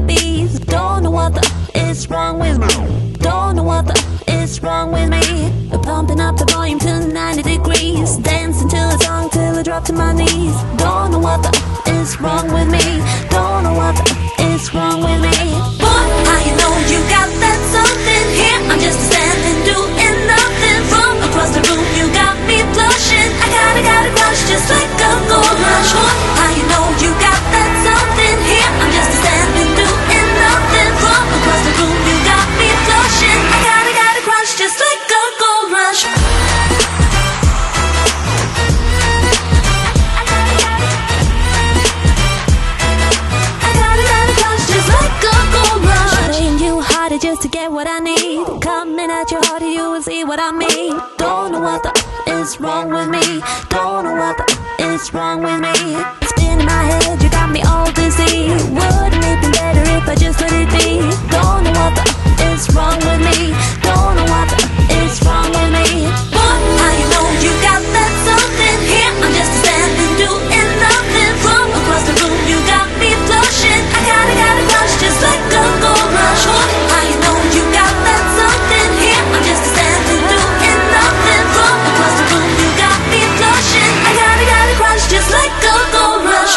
like bees. Don't know what is wrong with me. Don't know what is wrong with me. We're pumping up the volume to 90 degrees, dancing to a song till I drop to my knees. Don't know what is wrong with me. Don't know what is wrong with me. Boy, how you know you got that something here? I'm just standing doing nothing. From across the room you got me blushing. I got a crush just like a gold rush. Boy, how you know you got that something here? I'm just standing doing nothing. From across the room you got me blushing. I got a crush just like a gold rush. Just to get what I need, coming at your heart, you will see what I mean. Don't know what is wrong with me. Don't know what is wrong with me. It's spinning my head, you got me all dizzy. Wouldn't it be better if I just let it be? Don't know what is wrong with me. Don't know what is wrong with me. Boy, how you know you got that something here? I'm just standing doing nothing. From across the room you got me blushing. I got a crush just like a gold rush. Boy, how you know you got that something here? I'm just standing doing nothing. From across the room you got me blushing. I got a crush just like a gold rush.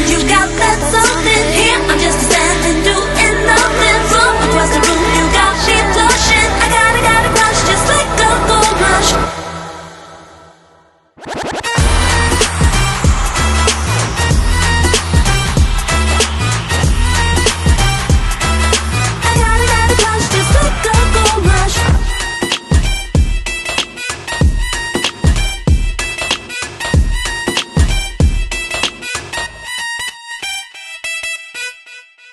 You got that